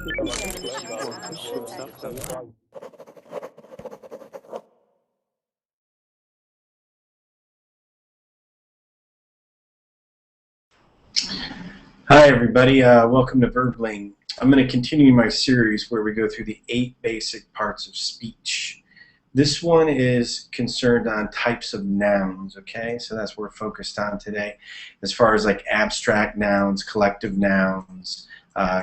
Hi everybody, welcome to Verbling. I'm going to continue my series where we go through the 8 basic parts of speech. This one is concerned on types of nouns, okay? So that's what we're focused on today. As far as like abstract nouns, collective nouns,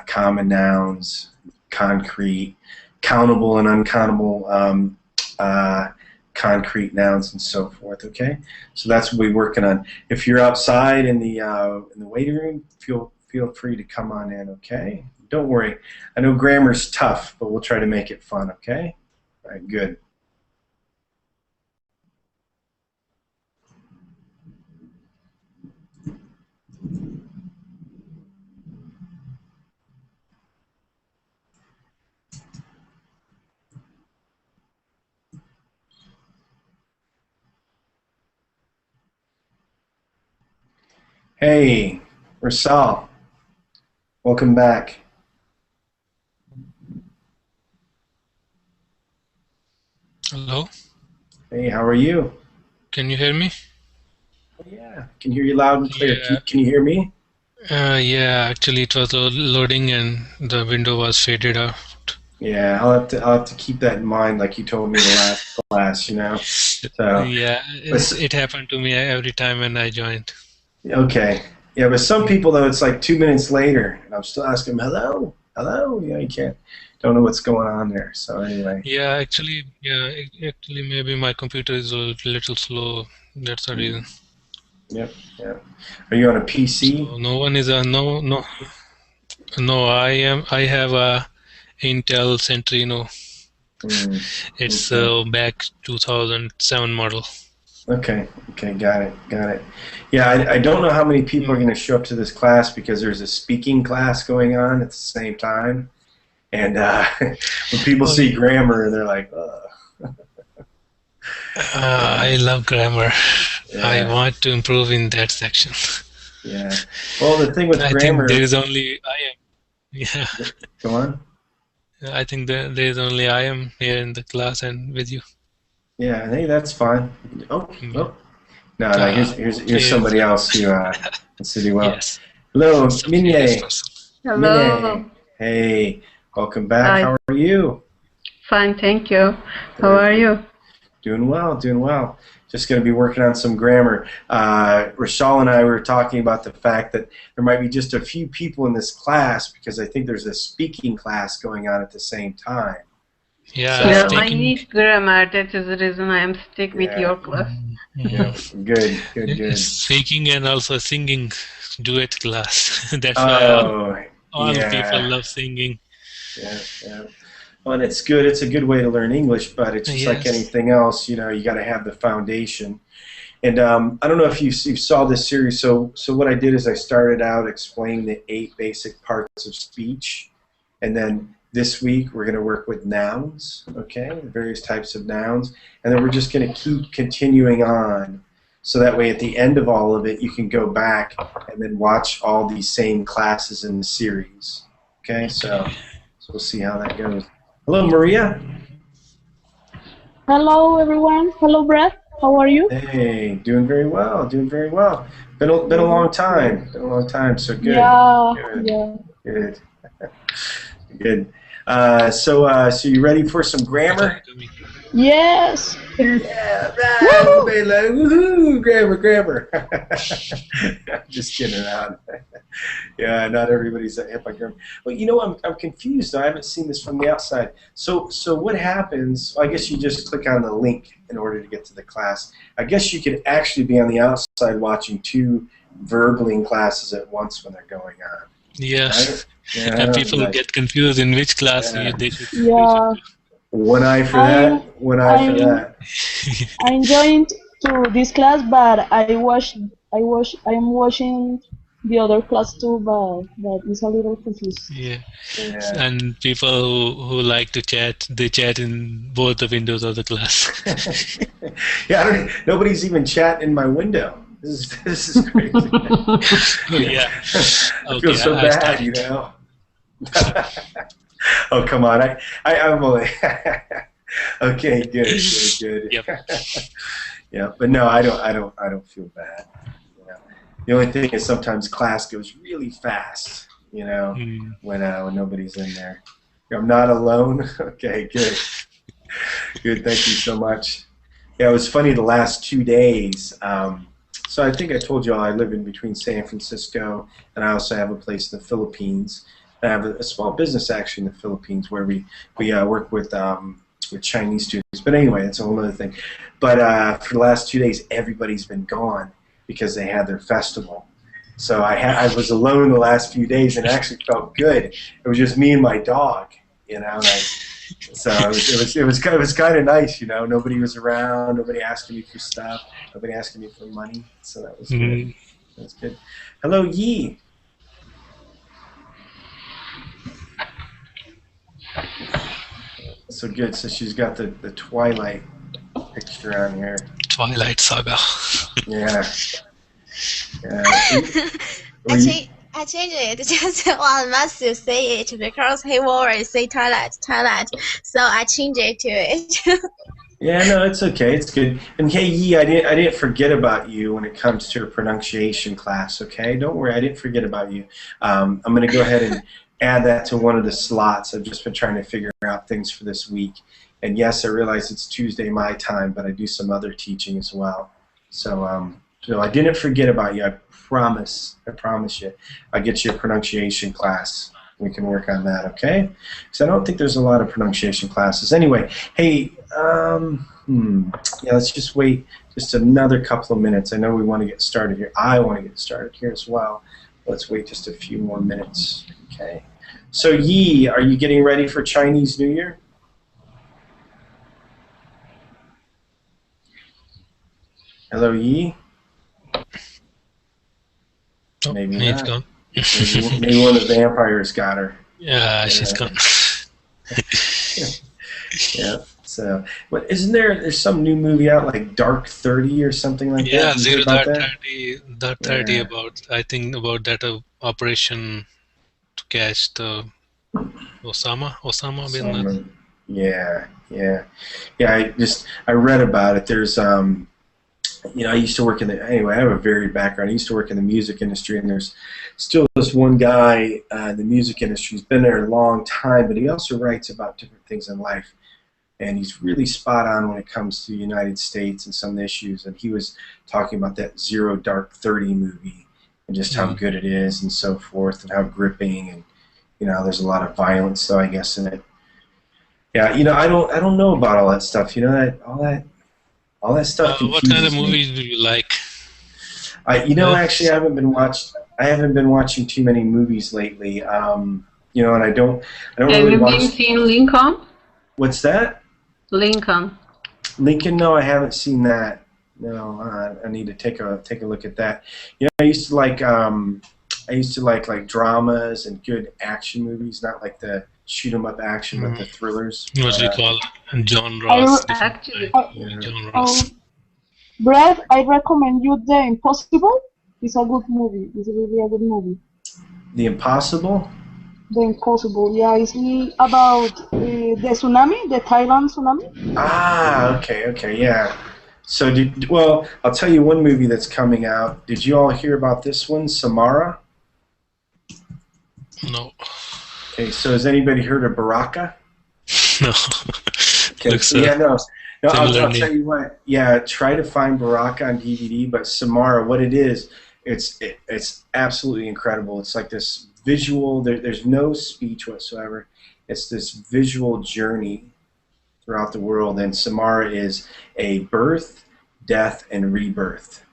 common nouns, concrete, countable and uncountable concrete nouns and so forth, okay? So that's what we're working on. If you're outside in the waiting room, feel free to come on in, okay? Don't worry. I know grammar's tough, but we'll try to make it fun, okay? All right, good. Hey, Rasal. Welcome back. Hello. Hey, how are you? Can you hear me? Oh, yeah, I can hear you loud and clear. Yeah. Can you hear me? Yeah, actually it was loading and the window was faded out. Yeah, I'll have to keep that in mind, like you told me in the last class, you know. So Yeah, it happened to me every time when I joined. okay. Yeah, but some people though, it's like 2 minutes later, and I'm still asking them, hello, hello. You know, you don't know what's going on there. So anyway. Yeah, actually maybe my computer is a little slow. That's the reason. Yep. Are you on a PC? So no one is no. I have a Intel Centrino. It's okay. back 2007 model. Okay, got it. Yeah, I don't know how many people are going to show up to this class because there's a speaking class going on at the same time. And when people see grammar, they're like, ugh. I love grammar. Yeah. I want to improve in that section. Yeah. Well, the thing with I grammar... think there is only I am. Yeah. Go on. I think there is only I am here in the class and with you. Yeah, hey, that's fine. Oh. No, here's somebody else who wants to do well. Yes. Hello, Minye. Hello. Minye. Hey, welcome back. Hi. How are you? Fine, thank you. How are you? Doing well. Just going to be working on some grammar. Rachel and I were talking about the fact that there might be just a few people in this class because I think there's a speaking class going on at the same time. Yeah, I need grammar. That is the reason I am stuck with your class. Yeah, good. Speaking and also singing duet class. That's why all people love singing. Yeah. Well, and it's good. It's a good way to learn English, but it's just like anything else. You know, you got to have the foundation. And I don't know if you saw this series. So what I did is I started out explaining the 8 basic parts of speech, and then this week we're going to work with nouns. Okay, the various types of nouns, and then we're just going to keep continuing on. So that way, at the end of all of it, you can go back and then watch all these same classes in the series. Okay, so we'll see how that goes. Hello, Maria. Hello, everyone. Hello, Bret. How are you? Hey, doing very well. Been a long time. So good. Yeah. Good. So you ready for some grammar? Yes. Yeah, right. Woohoo! Grammar. Just kidding around. Yeah, not everybody's hip on grammar. Well, you know, I'm confused. I haven't seen this from the outside. So what happens? I guess you just click on the link in order to get to the class. I guess you could actually be on the outside watching 2 Verbling classes at once when they're going on. Yes. Right? Yeah, and people get confused in which class they should. Yeah. One eye for that. One eye for that. I joined to this class, but I am watching the other class too, but it's a little confused. Yeah. And people who like to chat, they chat in both the windows of the class. Yeah, nobody's even chatting in my window. This is crazy. Yeah. I feel so bad, you know. Oh, come on. I'm only... Okay, good. Yep. Yeah, but no, I don't feel bad. You know? The only thing is sometimes class goes really fast, you know, when nobody's in there. I'm not alone. Okay, good. Good, thank you so much. Yeah, it was funny the last 2 days. So I think I told you all I live in between San Francisco, and I also have a place in the Philippines. I have a small business actually in the Philippines where we work with Chinese students. But anyway, that's a whole other thing. But for the last 2 days, everybody's been gone because they had their festival. So I was alone the last few days, and it actually felt good. It was just me and my dog, you know. So it was kind of nice, you know. Nobody was around. Nobody asking me for stuff. Nobody asking me for money. So that was good. That was good. Hello, Yi. So good. So she's got the Twilight picture on here. Twilight Saga. Yeah. I changed it just while Matthew say it because he always say toilet. So I changed it to it. Yeah, no, it's okay. It's good. And hey, Yi, I didn't forget about you when it comes to a pronunciation class. Okay, don't worry, I didn't forget about you. I'm going to go ahead and add that to one of the slots. I've just been trying to figure out things for this week. And yes, I realize it's Tuesday my time, but I do some other teaching as well. So, so I didn't forget about you. I promise you. I'll get you a pronunciation class. We can work on that, okay? Because I don't think there's a lot of pronunciation classes. Anyway, hey, yeah, let's just wait just another couple of minutes. I know we want to get started here. I want to get started here as well. Let's wait just a few more minutes, okay? So, Yi, are you getting ready for Chinese New Year? Hello, Yi? Oh, Maybe it's not. gone. Maybe one of the vampires got her. Yeah, she's gone. Yeah. So, but isn't there's some new movie out like Dark 30 or something like that? Yeah, Zero Dark that? 30. Dark 30 about, I think about that operation to catch the Osama bin Laden. Yeah. I read about it. There's you know, I used to work anyway, I have a varied background. I used to work in the music industry, and there's still this one guy in the music industry. He's been there a long time, but he also writes about different things in life. And he's really spot on when it comes to the United States and some of the issues. And he was talking about that Zero Dark 30 movie and just how good it is and so forth, and how gripping, and you know, there's a lot of violence, though, I guess, in it. Yeah, you know, I don't know about all that stuff. You know, all that stuff confuses what kind of me. movies do you like? You know, actually, I haven't been watching too many movies lately. You know, and I don't really watch. Have you seen Lincoln? What's that? Lincoln. Lincoln? No, I haven't seen that. No, I need to take a look at that. You know, I used to like dramas and good action movies, not like the shoot 'em up action, but the thrillers. What do you call genres? Actually, Genres. Bret, I recommend you The Impossible. It's a good movie. It's really a good movie. The Impossible? The Impossible, yeah. It's about the tsunami, the Thailand tsunami. Ah, okay, yeah. So, well, I'll tell you one movie that's coming out. Did you all hear about this one, Samara? No. Okay, so has anybody heard of Baraka? No. Okay, so, yeah, no. I'll tell you what. Yeah, try to find Baraka on DVD, but Samara, what it is, it's absolutely incredible. It's like this visual. There's no speech whatsoever. It's this visual journey throughout the world, and Samara is a birth, death, and rebirth.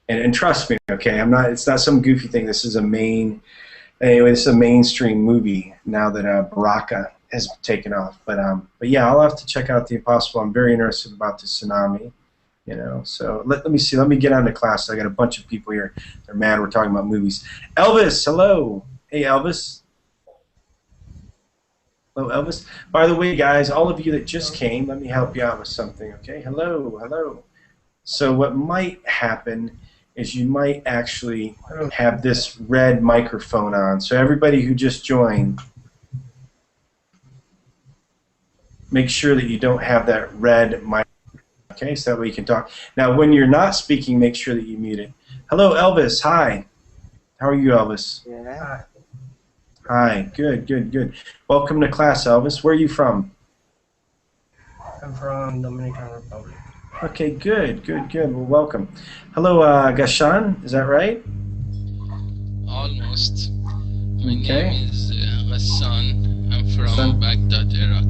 And trust me, okay, it's not some goofy thing. This is a mainstream movie now that Baraka has taken off. But yeah, I'll have to check out The Impossible. I'm very interested about the tsunami, you know. So let me see. Let me get on to class. I got a bunch of people here. They're mad we're talking about movies. Elvis, hello. Hey, Elvis. Hello, Elvis. By the way, guys, all of you that just came, let me help you out with something, okay? Hello. So what might happen is you might actually have this red microphone on. So everybody who just joined, make sure that you don't have that red mic. Okay, so that way you can talk. Now, when you're not speaking, make sure that you mute it. Hello, Elvis. Hi. How are you, Elvis? Yeah. Hi. Good, good, good. Welcome to class, Elvis. Where are you from? I'm from Dominican Republic. Okay, good, good, good. Well, welcome. Hello, Gashan. Is that right? Almost. My Okay. name is Hassan. I'm from Hassan. Baghdad, Iraq.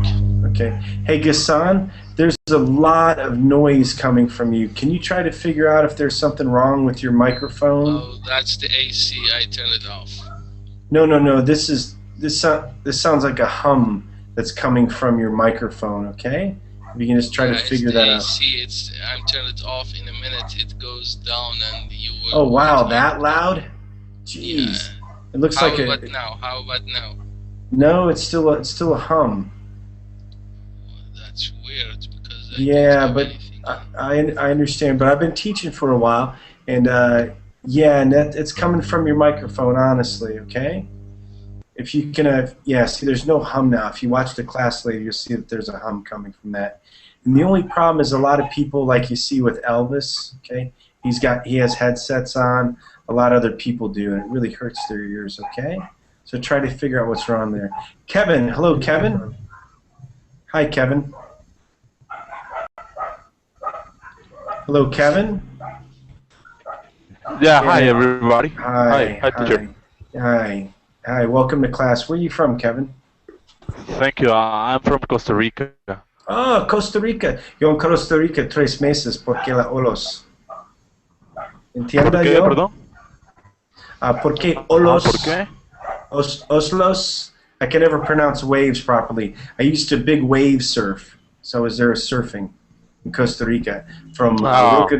Okay. Hey, Gassan, there's a lot of noise coming from you. Can you try to figure out if there's something wrong with your microphone? Oh, that's the AC. I turned it off. No, no, no. This sounds like a hum that's coming from your microphone. Okay. If you can just try to figure that out. AC, I'm turned it off. In a minute, it goes down, and you will. Oh wow, that loud? Jeez. Yeah. It looks How like about now? How about now? No, it's still a hum. That's weird because I Yeah, don't have but anything. I understand. But I've been teaching for a while, and yeah, and it's coming from your microphone, honestly. Okay. If you can, yeah, see, there's no hum now. If you watch the class later, you'll see that there's a hum coming from that. And the only problem is a lot of people, like you see with Elvis, okay, he has headsets on. A lot of other people do, and it really hurts their ears, okay? So try to figure out what's wrong there. Kevin, hello, Kevin. Hi, Kevin. Hello, Kevin. Yeah, hi everybody. Hi, hi teacher. Hi. Hi, welcome to class. Where are you from, Kevin? Thank you. I'm from Costa Rica. Ah, Costa Rica. Yo en Costa Rica 3 meses porque la olos. ¿Entienda ¿Por qué, yo? perdón? Porque olos. ¿Por qué? Oslos. I can never pronounce waves properly. I used to big wave surf, so I was there surfing in Costa Rica from Roca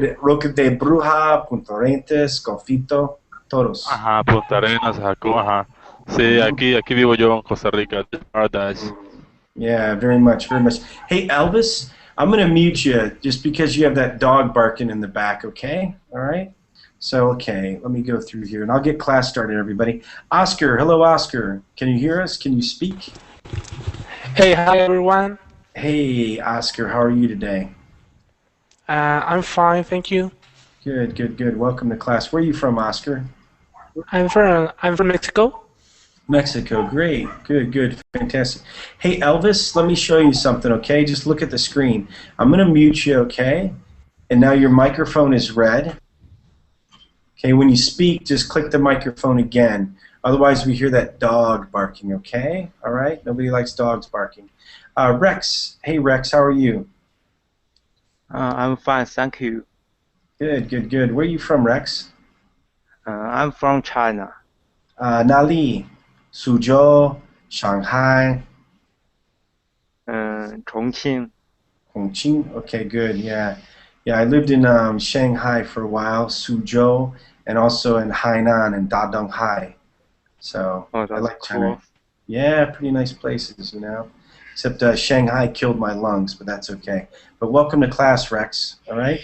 de Bruja, Punta Arenas, Confito, todos. Ajá, Punta Arenas, Jacó, ajá. Sí, aquí vivo yo en Costa Rica, Paradise. Yeah, very much, very much. Hey, Elvis, I'm going to mute you just because you have that dog barking in the back, okay? All right? So, okay, let me go through here, and I'll get class started, everybody. Oscar, hello, Oscar. Can you hear us? Can you speak? Hey, hi, everyone. Hey, Oscar, how are you today? I'm fine, thank you. Good, good, good. Welcome to class. Where are you from, Oscar? I'm from Mexico. Mexico, great, good, good, fantastic. Hey, Elvis, let me show you something, okay? Just look at the screen. I'm going to mute you, okay? And now your microphone is red. Okay, when you speak, just click the microphone again. Otherwise, we hear that dog barking, okay? All right? Nobody likes dogs barking. Rex, hey, Rex, how are you? I'm fine, thank you. Good, good, good. Where are you from, Rex? I'm from China. Nali, Suzhou, Shanghai. Chongqing. Chongqing. Okay, good. Yeah, yeah. I lived in Shanghai for a while, Suzhou, and also in Hainan and Dadonghai. So that's I like cool. China. Yeah, pretty nice places, you know. Except Shanghai killed my lungs, but that's okay. But welcome to class, Rex. All right.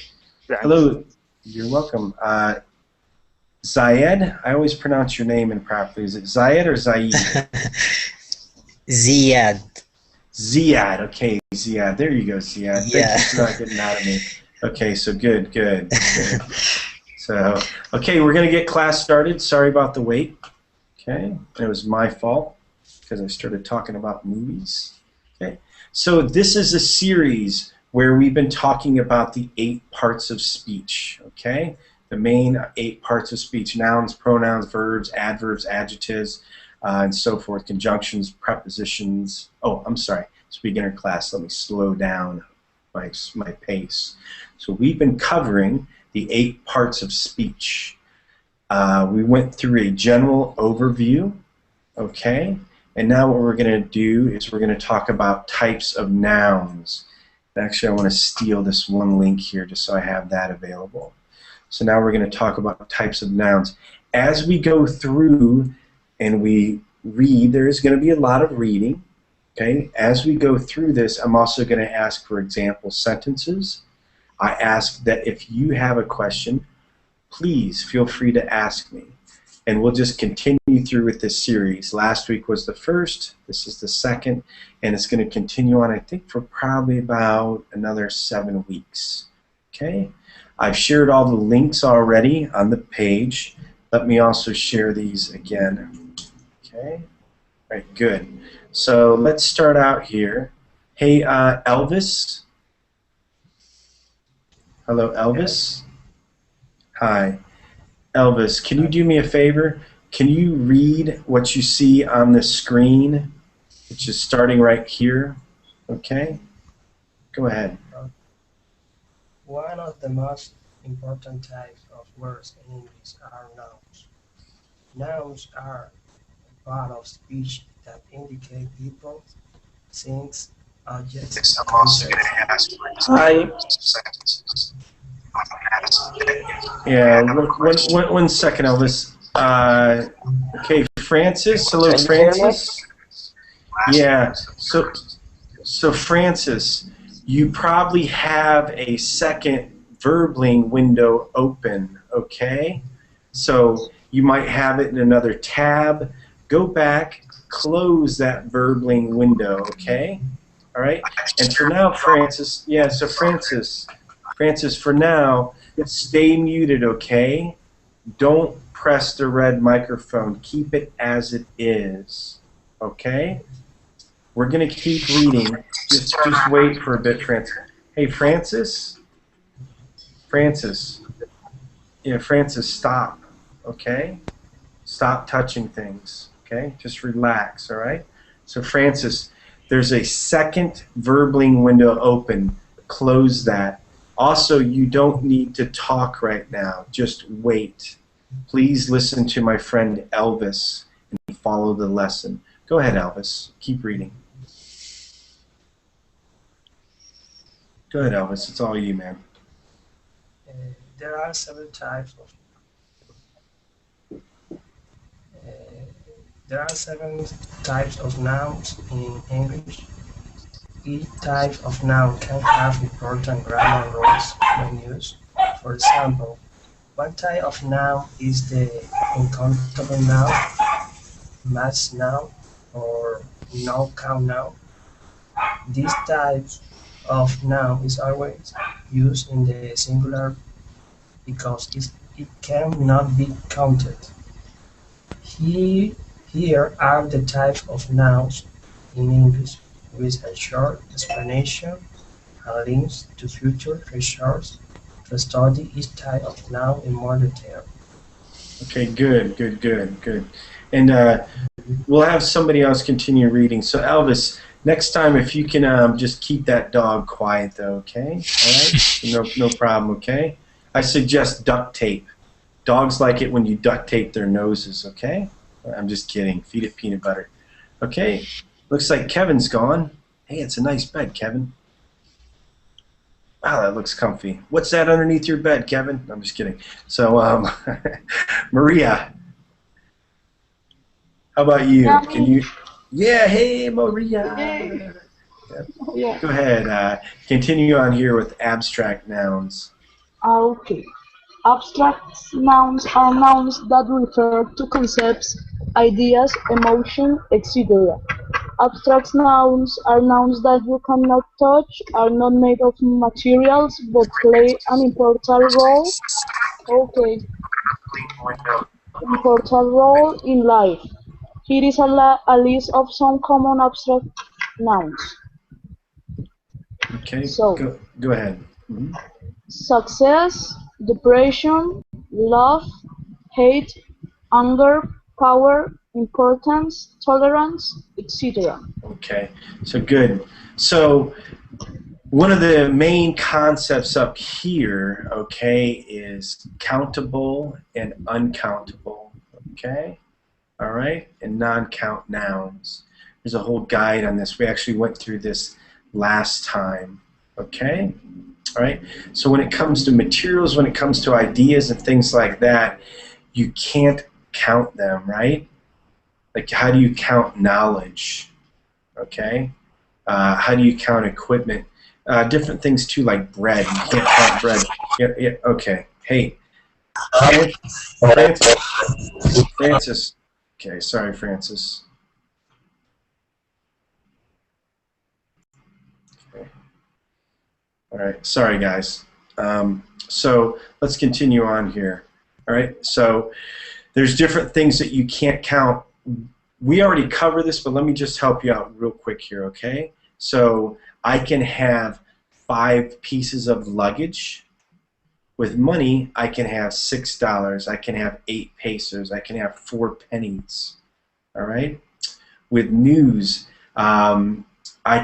Thanks. Hello. You're welcome. Zayed, I always pronounce your name improperly. Is it Zayed or Zaid? Ziad. Ziad, okay, Ziad. There you go, Ziad. Yeah. Thank you for not getting out of me. Okay, so good, good. Good. So, okay, we're going to get class started. Sorry about the wait. Okay, it was my fault because I started talking about movies. Okay, so this is a series where we've been talking about the 8 parts of speech, okay? The main 8 parts of speech: nouns, pronouns, verbs, adverbs, adjectives, and so forth, conjunctions, prepositions. Oh, I'm sorry, it's beginner class. Let me slow down my pace. So we've been covering the 8 parts of speech. We went through a general overview, okay? And now what we're going to do is we're going to talk about types of nouns. Actually, I want to steal this one link here just so I have that available. So now we're going to talk about types of nouns. As we go through and we read, there is going to be a lot of reading. Okay? As we go through this, I'm also going to ask for example sentences. I ask that if you have a question, please feel free to ask me. and we'll just continue through with this series. Last week was the first, this is the second, and it's going to continue on, I think, for probably about another 7 weeks. Okay? I've shared all the links already on the page. Let me also share these again. Okay? All right, good. So let's start out here. Hey, Elvis. Hello, Elvis. Hi. Elvis, can you do me a favor? Can you read what you see on the screen, which is starting right here? Okay? Go ahead. One of the most important types of words in English are nouns. Nouns are a part of speech that indicate people, things, objects, concepts. Hi. Yeah, one second, Elvis. Okay, Francis. Hello, Francis. Yeah. So Francis, you probably have a second verbling window open. Okay. So you might have it in another tab. Go back, close that verbling window. Okay. All right. And for now, Francis. Yeah. So Francis, for now, stay muted, okay? Don't press the red microphone. Keep it as it is, okay? We're going to keep reading. Just wait for a bit, Francis. Hey, Francis? Francis. Yeah, Francis, stop, okay? Stop touching things, okay? Just relax, all right? So, Francis, there's a second verbling window open. Close that. Also, you don't need to talk right now. Just wait. Please listen to my friend Elvis and follow the lesson. Go ahead, Elvis. Keep reading. Go ahead, Elvis. It's all you, man. There are several types of nouns in English. Each type of noun can have important grammar rules when used. For example, one type of noun is the uncountable noun, mass noun, or no-count noun. This type of noun is always used in the singular because it cannot be counted. Here are the types of nouns in English, with a short explanation and links to future resources to study each type of noun in more detail. Okay, good. And we'll have somebody else continue reading. So Elvis, next time if you can just keep that dog quiet though, okay? All right? No problem, okay? I suggest duct tape. Dogs like it when you duct tape their noses, okay? I'm just kidding. Feed it peanut butter. Okay, looks like Kevin's gone. Hey, it's a nice bed, Kevin. Wow, that looks comfy. What's that underneath your bed, Kevin? I'm just kidding. So, Maria, how about you? Can you? Yeah, hey, Maria. Hey. Yeah. Go ahead. Continue on here with abstract nouns. Okay. Abstract nouns are nouns that refer to concepts, ideas, emotion, etc. Abstract nouns are nouns that you cannot touch, are not made of materials, but play an important role. Okay. Important role in life. Here is a list of some common abstract nouns. Okay. So, go ahead. Mm-hmm. Success, depression, love, hate, anger, power, importance, tolerance, etc. Okay, so good. So one of the main concepts up here, okay, is countable and uncountable, okay? All right, and non-count nouns. There's a whole guide on this. We actually went through this last time, okay? All right, so when it comes to materials, when it comes to ideas and things like that, you can't count them, right? Like, how do you count knowledge? Okay, how do you count equipment? Different things too, like bread. You can't count bread. Yeah, okay. Hey, Francis. Okay, sorry, Francis. Okay. All right, sorry, guys. So let's continue on here. All right, so there's different things that you can't count. We already covered this, but let me just help you out real quick here, okay? So I can have 5 pieces of luggage. With money, I can have $6. I can have 8 pesos. I can have 4 pennies. All right. With news, I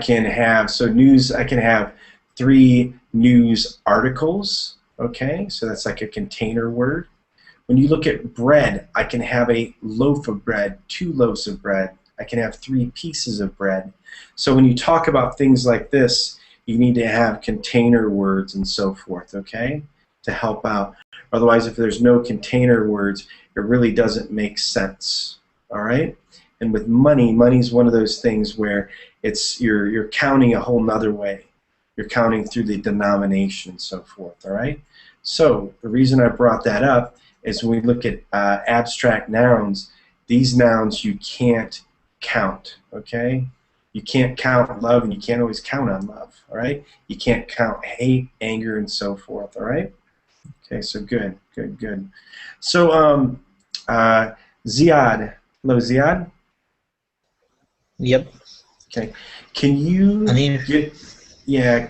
can have I can have 3 news articles. Okay, so that's like a container word. When you look at bread, I can have a loaf of bread, 2 loaves of bread. I can have 3 pieces of bread. So when you talk about things like this, you need to have container words and so forth, okay, to help out. Otherwise, if there's no container words, it really doesn't make sense, all right? And with money, money's one of those things where you're counting a whole nother way. You're counting through the denomination and so forth, all right? So the reason I brought that up is when we look at abstract nouns, these nouns you can't count, okay? You can't count love, and you can't always count on love, all right? You can't count hate, anger, and so forth, all right? Okay, so good, good, good. So, Ziad. Hello, Ziad? Yep. Okay. Can you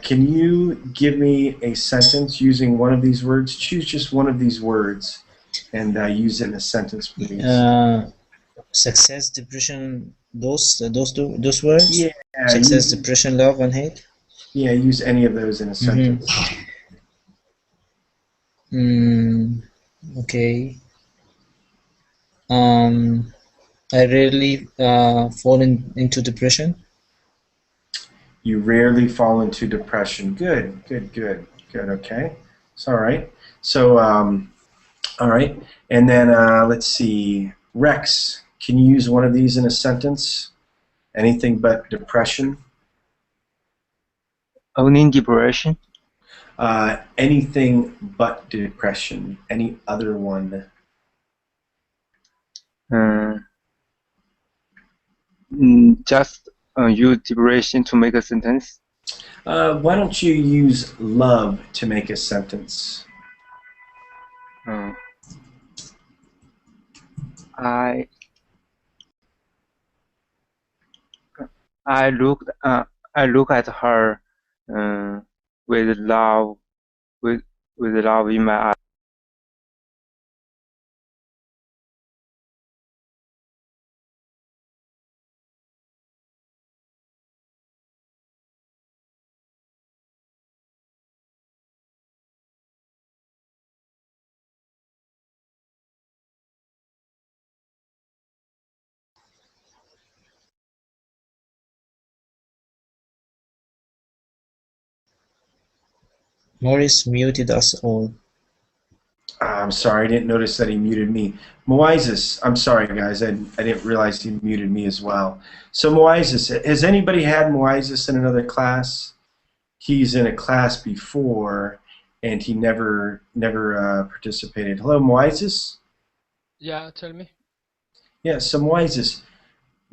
can you give me a sentence using one of these words? Choose just one of these words and use it in a sentence, please. Success, depression, those words? Yeah. Success, depression, love, and hate? Yeah, use any of those in a sentence. Okay. I rarely fall into depression. You rarely fall into depression. Good, good, good, good. Okay, it's all right. So, all right, and then let's see. Rex, can you use one of these in a sentence? Anything but depression. Only depression. Anything but depression. Any other one? Just use depression to make a sentence. Why don't you use love to make a sentence? I look at her with love in my eyes. Morris muted us all. I'm sorry, I didn't notice that he muted me. Moises, I'm sorry, guys, I didn't realize he muted me as well. So Moises, has anybody had Moises in another class? He's in a class before, and he never participated. Hello, Moises? Yeah, tell me. Yeah, so Moises,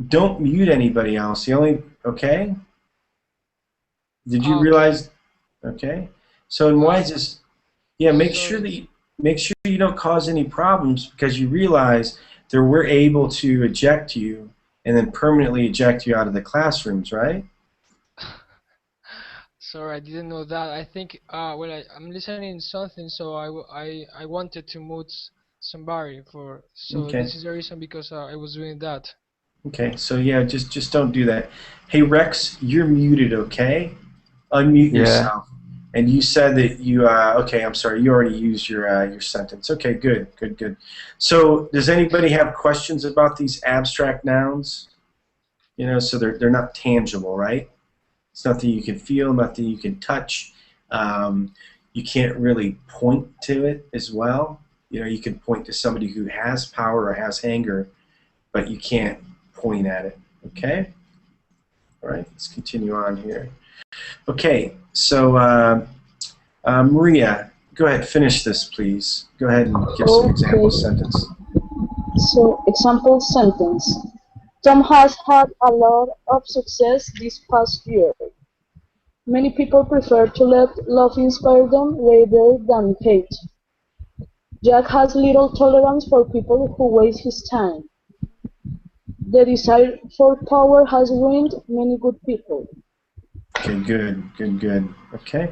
don't mute anybody else. Okay? Did you realize? Okay. So in Moises, yeah, make sure you don't cause any problems, because you realize that we're able to eject you and then permanently eject you out of the classrooms, right? Sorry, I didn't know that. I think I'm listening something, so I wanted to mute somebody this is the reason, because I was doing that. Okay, so yeah, just don't do that. Hey Rex, you're muted, okay? Unmute yourself. And you said that you okay, I'm sorry, you already used your sentence. Okay, good, good, good. So does anybody have questions about these abstract nouns? You know, so they're not tangible, right? It's nothing you can feel, nothing you can touch. You can't really point to it as well. You know, you can point to somebody who has power or has anger, but you can't point at it. Okay? All right, let's continue on here. Okay, so Maria, go ahead, finish this, please. Go ahead and give some example sentence. So, example sentence. Tom has had a lot of success this past year. Many people prefer to let love inspire them rather than hate. Jack has little tolerance for people who waste his time. The desire for power has ruined many good people. Okay, good. Okay.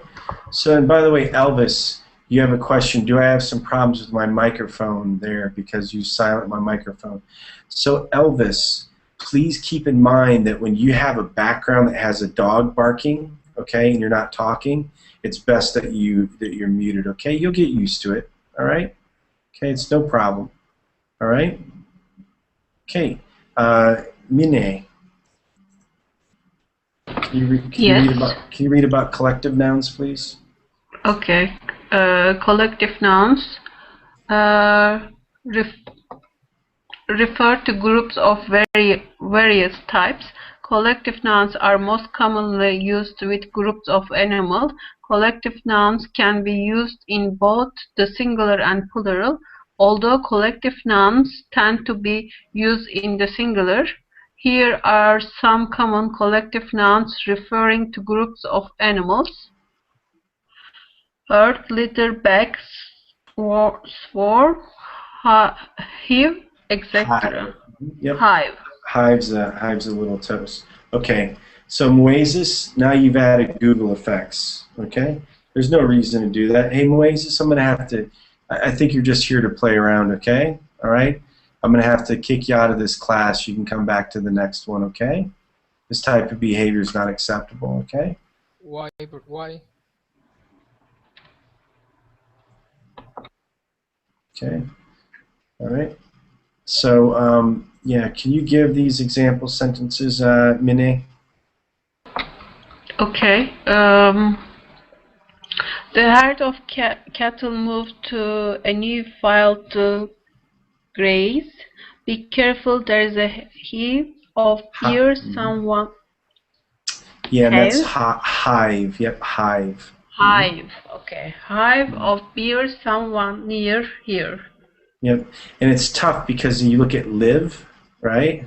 So, and by the way, Elvis, you have a question. Do I have some problems with my microphone there because you silent my microphone? So, Elvis, please keep in mind that when you have a background that has a dog barking, okay, and you're not talking, it's best that you're muted, okay? You'll get used to it, all right? Okay, it's no problem, all right? Okay, Mine. Can you read about collective nouns, please? Okay. Collective nouns refer to groups of various types. Collective nouns are most commonly used with groups of animals. Collective nouns can be used in both the singular and plural, although collective nouns tend to be used in the singular. Here are some common collective nouns referring to groups of animals: herd, litter, bag, swarm, hive, etc. Yep. Hive. Hive's a little toast. Okay, so Moises, now you've added Google effects. Okay, there's no reason to do that. Hey Moises, I'm gonna have to. I think you're just here to play around. Okay, all right. I'm gonna have to kick you out of this class. You can come back to the next one. Okay. This type of behavior is not acceptable. Okay. Why? Why? Okay. All right. So, yeah, can you give these example sentences, Mine? Okay. The herd of cattle moved to a new field to graze. Be careful, there is a hive of ears someone. Yeah, and that's hive. Yep, hive. Hive. Okay. Hive of beers someone near here. Yep, and it's tough because you look at live, right,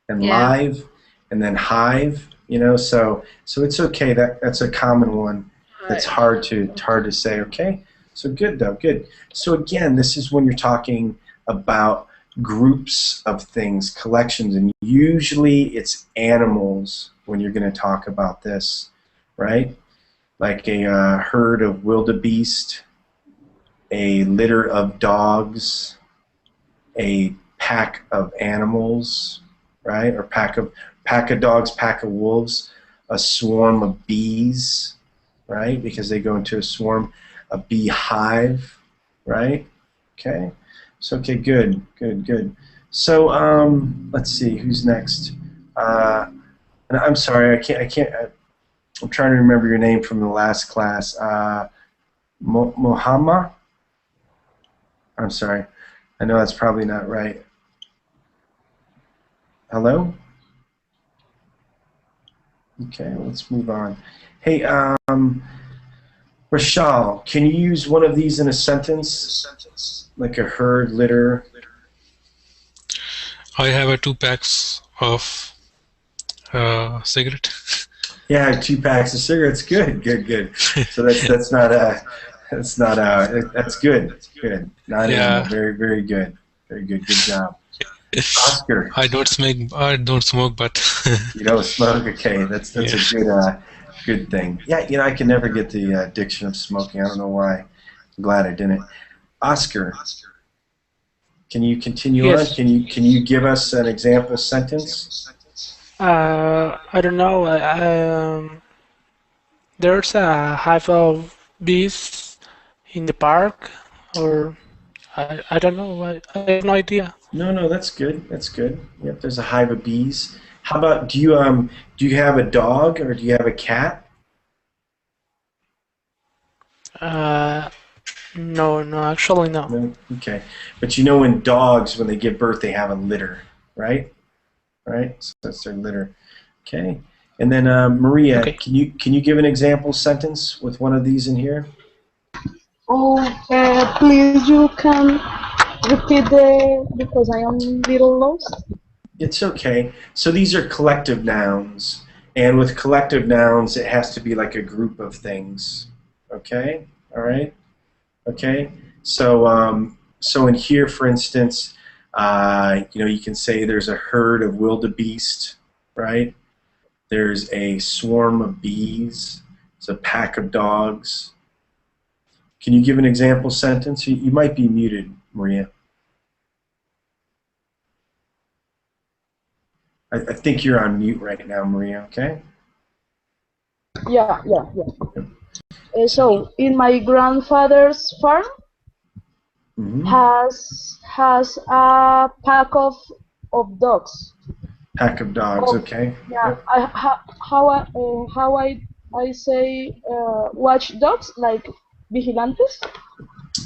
and live, and then hive. You know, so it's okay. That's a common one. That's hard to say. Okay, so good though. Good. So again, this is when you're talking about groups of things, collections, and usually it's animals when you're going to talk about this, right? Like a herd of wildebeest, a litter of dogs, a pack of animals, right? Or pack of dogs, pack of wolves, a swarm of bees, right? Because they go into a swarm, a beehive, right? Okay. So okay, good. So let's see, who's next? And I'm sorry, I can't. I'm trying to remember your name from the last class. Mohammed? I'm sorry. I know that's probably not right. Hello? Okay, let's move on. Hey, Rashal, can you use one of these in a sentence? Like a herd, litter? I have 2 packs of cigarette. Yeah, 2 packs of cigarettes. Good. So that's good. Not animal. Very good. Good job. Oscar. I don't smoke, but you don't smoke. Okay, that's a good thing. Yeah, you know, I can never get the addiction of smoking. I don't know why. I'm glad I didn't. Oscar, can you continue on? Can you give us an example sentence? I don't know. There's a hive of bees in the park, or I don't know. I have no idea. No, that's good. Yep, there's a hive of bees. How about do you have a dog or do you have a cat? No, actually no. No? Okay, but you know when dogs, when they give birth, they have a litter, right? Right, so that's their litter. Okay, and then Maria, can you give an example sentence with one of these in here? Oh, please, you can repeat because I am little lost. It's okay. So these are collective nouns, and with collective nouns, it has to be like a group of things. Okay, all right, okay. So so in here, for instance, you can say there's a herd of wildebeest, right? There's a swarm of bees. It's a pack of dogs. Can you give an example sentence? You might be muted, Maria. I think you're on mute right now, Maria, okay? Yeah. So, in my grandfather's farm has a pack of dogs. Pack of dogs, okay. Yeah, Yep. how I say watchdogs, like vigilantes?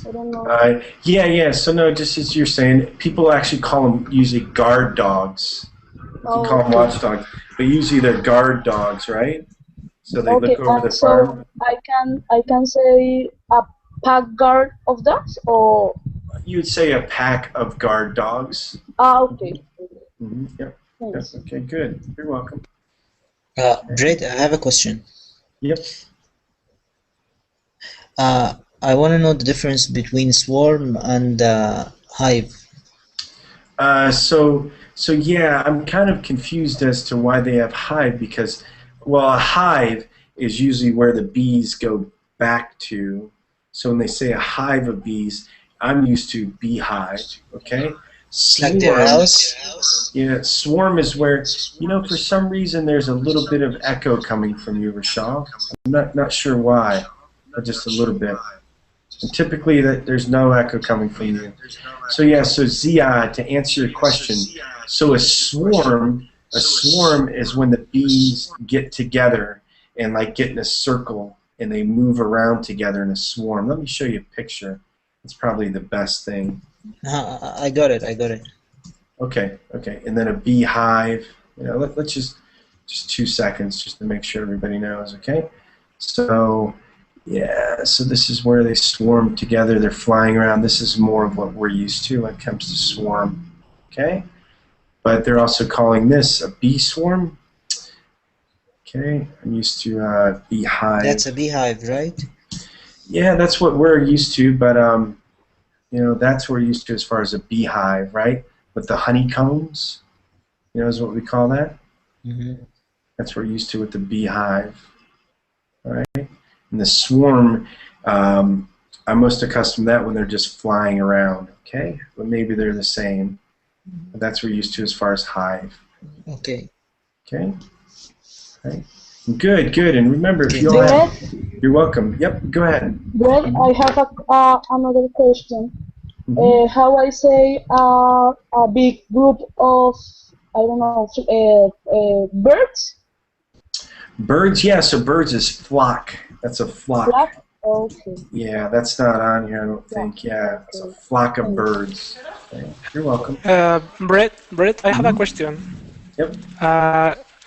I don't know. Yeah. So no, just as you're saying, people actually call them usually guard dogs. You can call them watchdogs, but usually they're guard dogs, right? So they look over the farm. I can say a pack guard of dogs, or You would say a pack of guard dogs. Okay. Yep. Okay, good. You're welcome. Bret, I have a question. Yep. I want to know the difference between swarm and hive. So yeah, I'm kind of confused as to why they have hive because, well, a hive is usually where the bees go back to. So when they say a hive of bees, I'm used to beehive. Okay. Swarm, like their house? Yeah, swarm is where, for some reason there's a little bit of echo coming from you, Rashal. I'm not sure why, but just a little bit. And typically there's no echo coming from you. So yeah, so Zia, to answer your question, so a swarm is when the bees get together and like get in a circle and they move around together in a swarm. Let me show you a picture. It's probably the best thing. I got it. Okay. And then a beehive. Let's just 2 seconds just to make sure everybody knows. Okay. So yeah. So this is where they swarm together. They're flying around. This is more of what we're used to when it comes to swarm. Okay. But they're also calling this a bee swarm. Okay. I'm used to beehive. That's a beehive, right? Yeah, that's what we're used to, but that's what we're used to as far as a beehive, right? With the honeycombs, is what we call that. That's what we're used to with the beehive, all right? And the swarm, I'm most accustomed to that when they're just flying around, okay? But maybe they're the same. But that's what we're used to as far as hive. Okay. Okay. Right. Good. And remember, if you all have, you're welcome. Yep. Go ahead. Well, I have another question. How I say a big group of, I don't know, birds? Birds, yeah. So birds is flock. That's a flock. Flock? Okay. Yeah, that's not on here, I don't think. Yeah, it's a flock of birds. Okay. You're welcome. Bret, I have a question. Yep.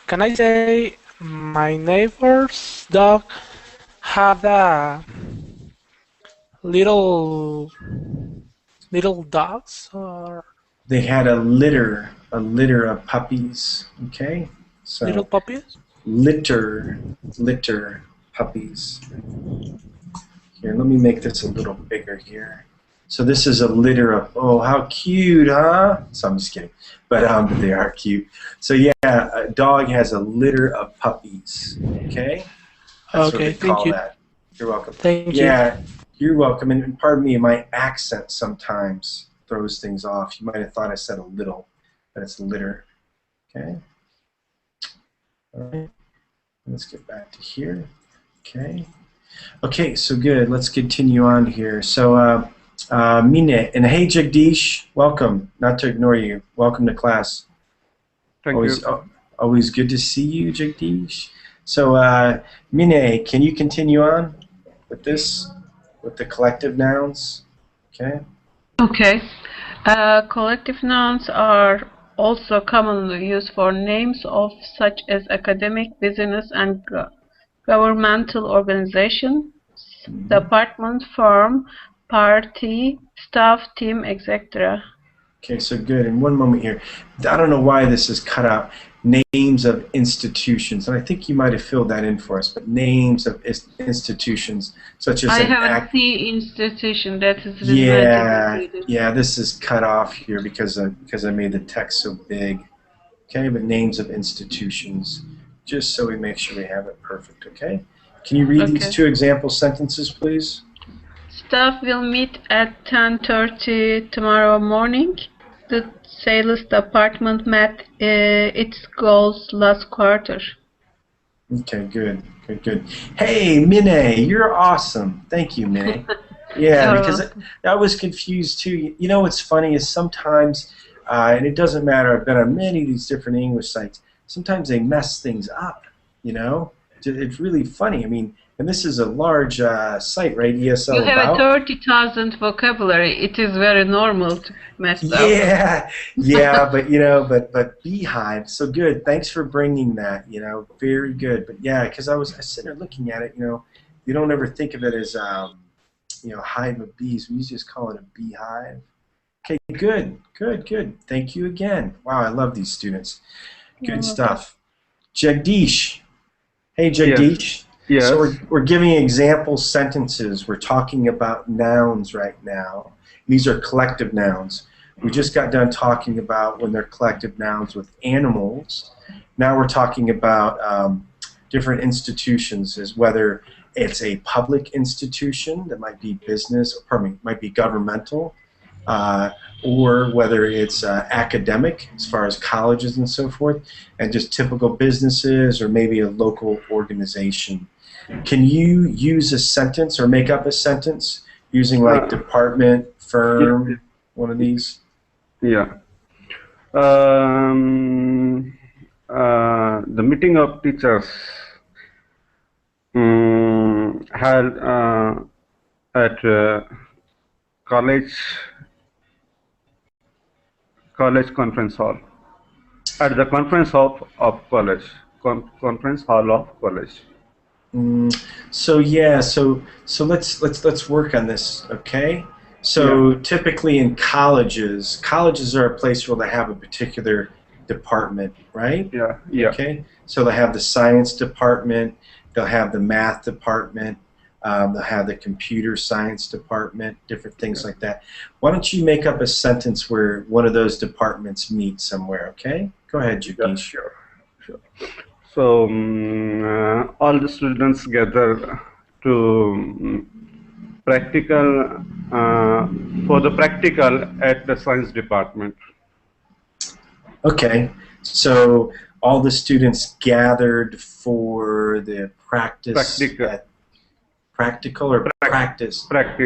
Can I say my neighbor's dog had a little dogs, or they had a litter of puppies. Okay. So little puppies. Litter puppies. Here, let me make this a little bigger here. So this is a litter of, oh, how cute, huh? So I'm just kidding, but they are cute. So yeah, a dog has a litter of puppies. Okay. That's okay. What they call that. You're welcome. Thank you. Yeah, you're welcome. And pardon me, my accent sometimes throws things off. You might have thought I said a little, but it's litter. Okay. All right. Let's get back to here. Okay. Okay, so good. Let's continue on here. So, Mine, and hey, Jagdish, welcome. Not to ignore you. Welcome to class. Thank you. Always good to see you, Jagdish. So, Mine, can you continue on with this, with the collective nouns? Okay. Okay. Collective nouns are also commonly used for names of such as academic, business, and governmental organization, department, firm, party, staff, team, etc. Okay, so good. And one moment here. I don't know why this is cut out. Names of institutions. And I think you might have filled that in for us, but names of institutions, such as I have a C institution that is yeah, this is cut off here because I made the text so big. Okay, but names of institutions, just so we make sure we have it perfect, okay? Can you read these two example sentences, please? Staff will meet at 10:30 tomorrow morning. The sales department met its goals last quarter. Okay, good. Hey, Mine, you're awesome. Thank you, Mine. Yeah, because I was confused too. You know what's funny is sometimes, and it doesn't matter, I've been on many of these different English sites, sometimes they mess things up, you know? It's really funny. I mean, and this is a large site, right? ESL You have a 30,000 vocabulary. It is very normal to mess up. Yeah, but you know, but Beehive, so good. Thanks for bringing that. You know, very good. But yeah, because I was sitting there looking at it. You know, you don't ever think of it as you know, hive of bees. We usually just call it a beehive. Okay, good. Thank you again. Wow, I love these students. Good stuff. Jagdish. Hey, Jagdish. Yes. So we're giving example sentences. We're talking about nouns right now. These are collective nouns. We just got done talking about when they're collective nouns with animals. Now we're talking about different institutions, as whether it's a public institution that might be business, might be governmental, or whether it's academic, as far as colleges and so forth, and just typical businesses, or maybe a local organization. Can you use a sentence or make up a sentence using like department, firm, one of these? Yeah. The meeting of teachers held at college conference hall. At the conference hall of college. Conference hall of college. So yeah, so let's work on this, okay? So typically in colleges are a place where they have a particular department, right? Yeah. Okay, so they have the science department, they'll have the math department, they'll have the computer science department, different things like that. Why don't you make up a sentence where one of those departments meet somewhere, okay? Go ahead, Jagdish. Yeah, sure. So all the students gather to practical for the practical at the science department. Okay, so all the students gathered for the practice practical or practice at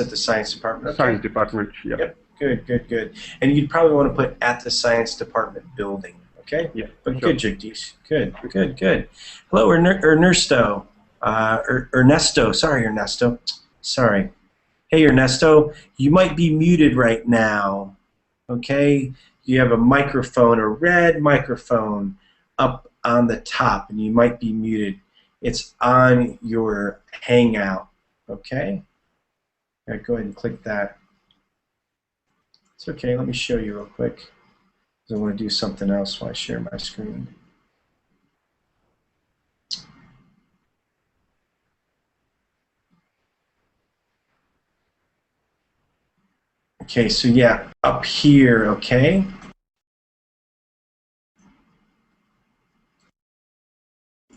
the science department. Okay. Science department, yeah. Yep. Good. And you'd probably want to put at the science department building. Okay? Yeah. But sure. Good, Jagdish. Good. Hello, Ernesto. Ernesto. Sorry, Ernesto. Sorry. Hey, Ernesto. You might be muted right now. Okay? You have a microphone, a red microphone up on the top, and you might be muted. It's on your Hangout. Okay? All right, go ahead and click that. It's okay. Let me show you real quick. I want to do something else while I share my screen. Okay, so yeah, up here, okay?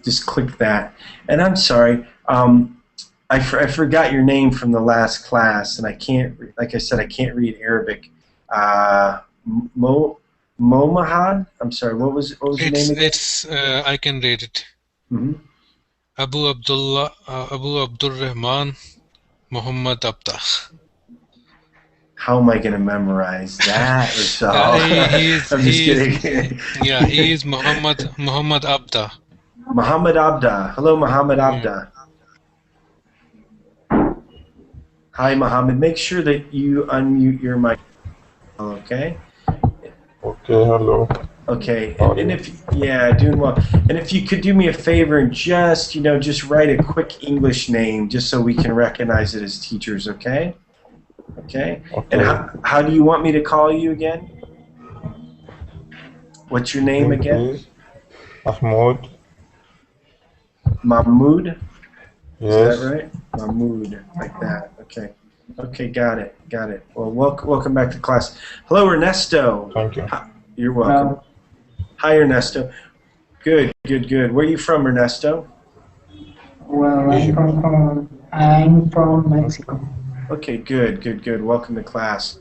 Just click that. And I'm sorry, I forgot your name from the last class, and I can't, like I said, I can't read Arabic. Momahad? I'm sorry, what was your name again? I can read it. Abu Abdurrahman Muhammad Abda. How am I going to memorize that? I'm just kidding. Yeah, he is Muhammad Abda. Muhammad Abda. Hello, Muhammad Abda. Hi, Muhammad. Make sure that you unmute your mic. Okay? Okay, hello. Okay, and if doing well. And if you could do me a favor and just just write a quick English name, just so we can recognize it as teachers. Okay. Okay. And how do you want me to call you again? What's your name again? Mahmoud. Mahmoud? Yes. Is that right? Mahmoud, like that. Okay. Okay, got it. Got it. Well, welcome back to class. Hello, Ernesto. Thank you. You're welcome. Hi, Ernesto. Good, good, good. Where are you from, Ernesto? Well, I'm from Mexico. Okay, good, good, good. Welcome to class.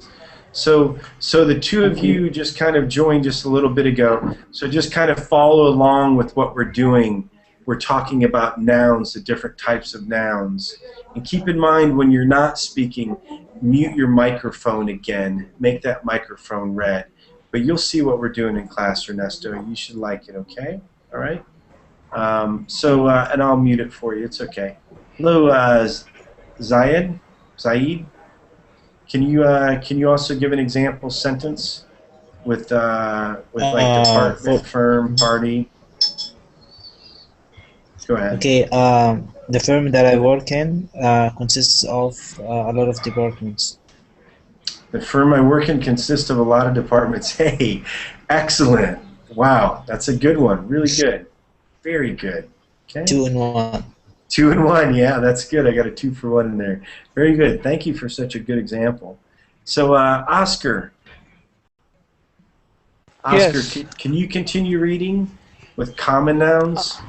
So the two of you just kind of joined just a little bit ago. So just kind of follow along with what we're doing. We're talking about nouns, the different types of nouns. And keep in mind when you're not speaking, mute your microphone again. Make that microphone red. But you'll see what we're doing in class, Ernesto. You should like it, okay? All right? And I'll mute it for you. It's okay. Hello, Zayed? Can you also give an example sentence with like department, firm, party? Go ahead. Okay. The firm that I work in consists of a lot of departments. The firm I work in consists of a lot of departments. Hey, excellent. Wow, that's a good one. Really good. Very good. Okay. 2 in 1. 2 in 1. Yeah, that's good. I got a 2 for 1 in there. Very good. Thank you for such a good example. So, Oscar. Yes. Can you continue reading with common nouns?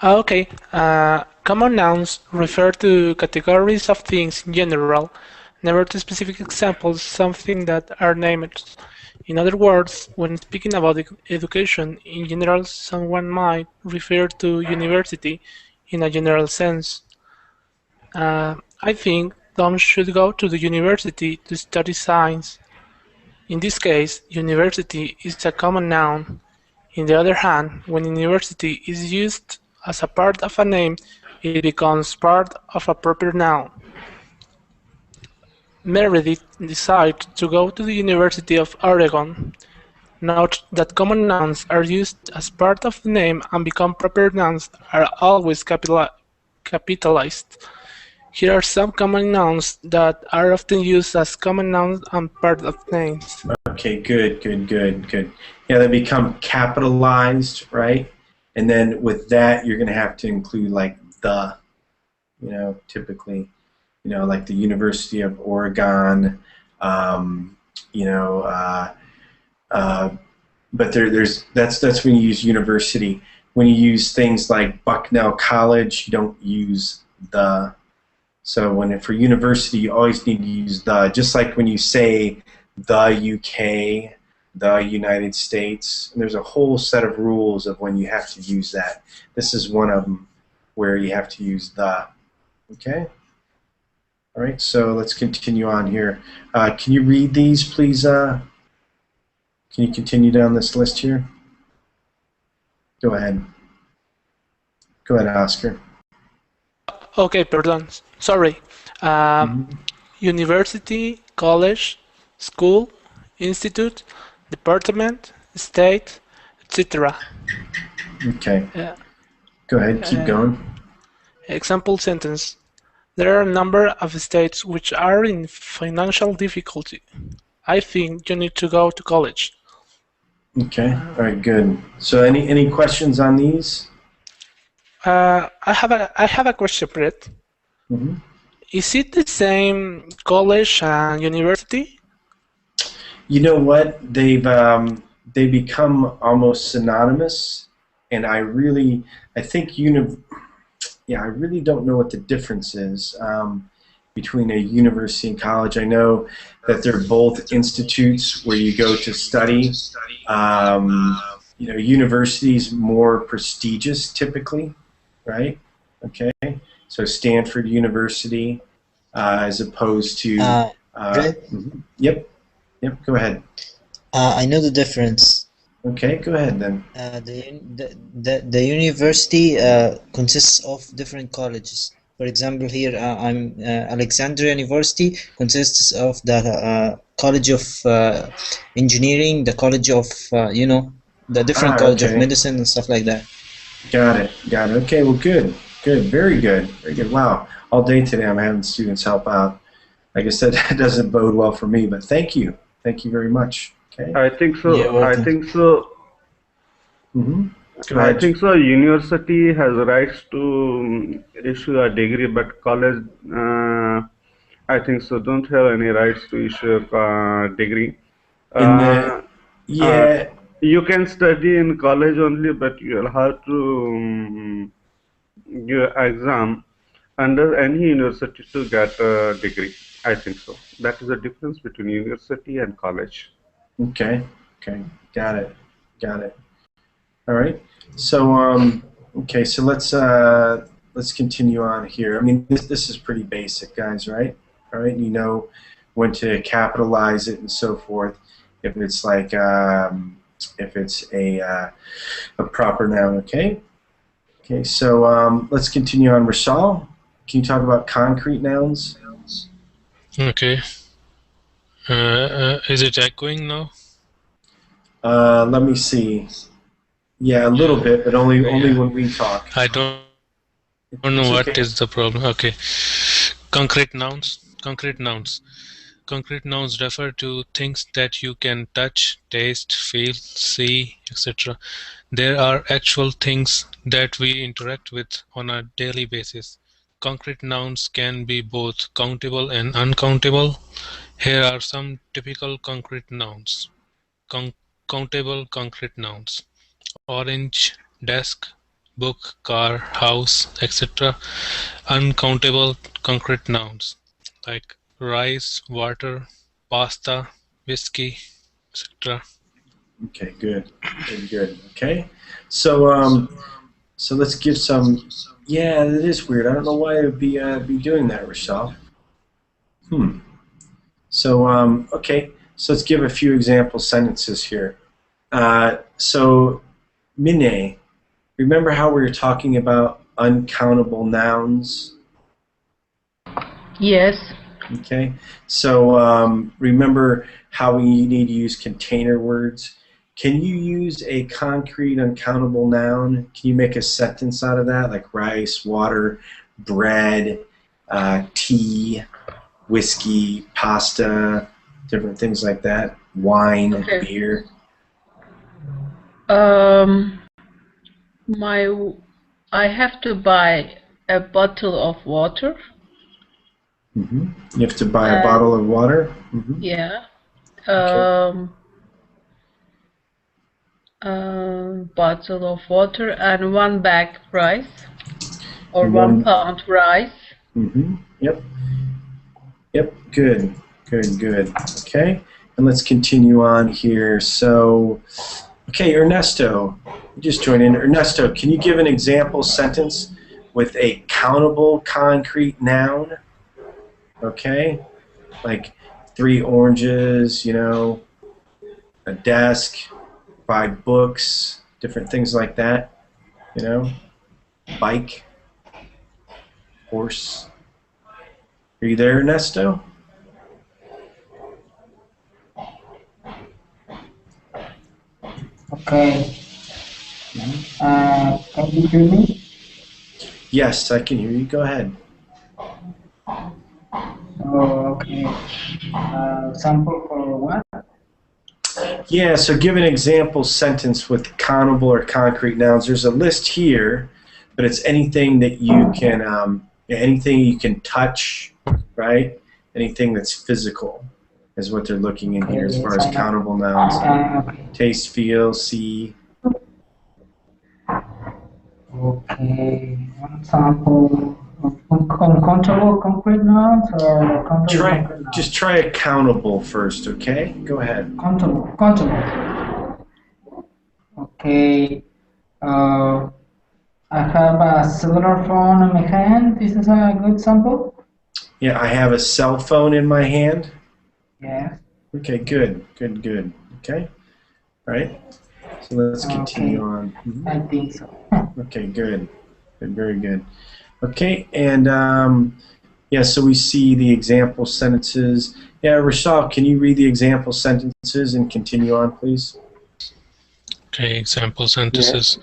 Okay. Common nouns refer to categories of things in general, never to specific examples, something that are named. In other words, when speaking about education in general, someone might refer to university in a general sense. I think Tom should go to the university to study science. In this case, university is a common noun. On the other hand, when university is used as a part of a name, it becomes part of a proper noun. Meredith decided to go to the University of Oregon. Note that common nouns are used as part of the name and become proper nouns are always capitalized. Here are some common nouns that are often used as common nouns and part of names. Okay, good, good, good, good. Yeah, they become capitalized, right? And then with that, you're going to have to include like the, typically. Like the University of Oregon, but that's when you use university. When you use things like Bucknell College, you don't use the. So for university, you always need to use the. Just like when you say the UK, the United States, and there's a whole set of rules of when you have to use that. This is one of them where you have to use the. Okay. All right, so let's continue on here. Can you read these, please? Can you continue down this list here? Go ahead. Go ahead, Oscar. Okay, pardon. Sorry. University, college, school, institute, department, state, etc. Okay. Go ahead, keep going. Example sentence. There are a number of states which are in financial difficulty. I think you need to go to college. Okay. All right. Good. So, any questions on these? I have a question, Bret. Is it the same college and university? You know what? They become almost synonymous, and I think I really don't know what the difference is between a university and college. I know that they're both institutes where you go to study. University is more prestigious typically, right? Okay, so Stanford University as opposed to. Yep. Go ahead. I know the difference. Okay, go ahead then. The university consists of different colleges. For example, here I'm Alexandria University consists of the College of Engineering, the College of you know, the different College of Okay. Medicine and stuff like that. Got it. Got it. Okay. Well, good. Good. Very good. Very good. Wow. All day today I'm having students help out. Like I said, that doesn't bode well for me, but thank you. Thank you very much. Okay. I think so. You're welcome. I think so. Mm-hmm. I think so. University has rights to issue a degree, but college, I think so, don't have any rights to issue a degree. In the yeah. You can study in college only, but you'll have to give exam under any university to get a degree. I think so. That is the difference between university and college. Okay. Okay. Got it. Got it. All right. So okay. So let's continue on here. I mean, this is pretty basic, guys, right? All right. You know when to capitalize it and so forth. If it's like if it's a proper noun. Okay. Okay. So let's continue on. Rashal, can you talk about concrete nouns? Okay. Is it echoing now? Let me see. Yeah, a little bit, but only when we talk. I don't know what is the problem. Okay. Concrete nouns. Concrete nouns. Concrete nouns refer to things that you can touch, taste, feel, see, etc. There are actual things that we interact with on a daily basis. Concrete nouns can be both countable and uncountable. Here are some typical concrete nouns. Countable concrete nouns: orange, desk, book, car, house, etc. Uncountable concrete nouns like rice, water, pasta, whiskey, etc. Okay, good, good, good. Okay, so so let's give some. Yeah, it is weird. I don't know why it would be doing that, Rochelle. So okay, so let's give a few example sentences here. So Mine, remember how we were talking about uncountable nouns? Yes. Okay, so remember how we need to use container words. Can you use a concrete uncountable noun? Can you make a sentence out of that, like rice, water, bread, tea, whiskey, pasta, different things like that, wine, Okay. beer? I have to buy a bottle of water. Mm-hmm. You have to buy a bottle of water? Mm-hmm. Yeah. Okay. Bottle of water and 1 bag rice or 1 pound rice. Mm-hmm. Yep. Yep. Good. Good. Good. Okay. And let's continue on here. So, okay, Ernesto, you just joined in. Ernesto, can you give an example sentence with a countable concrete noun? Okay, like 3 oranges, you know, a desk, 5 books, different things like that, you know, bike, horse. Are you there, Ernesto? Okay. Can you hear me? Yes, I can hear you. Go ahead. Oh, okay. Sample for what? Yeah, so give an example sentence with countable or concrete nouns. There's a list here, but it's anything that you can touch, right? Anything that's physical is what they're looking in here as far as countable nouns. Taste, feel, see. Okay. One sample of uncountable concrete nouns or countable concrete nouns? Just try a countable first, okay? Go ahead. Countable. Countable. Okay. I have a cellular phone in my hand. This is a good sample? Yeah, I have a cell phone in my hand. Yeah. Okay, good, good, good. Okay, all right. So let's continue on. I think so. Okay, good, good, very good. Okay, and yeah, so we see the example sentences. Yeah, Rashal, can you read the example sentences and continue on, please? Okay, example sentences.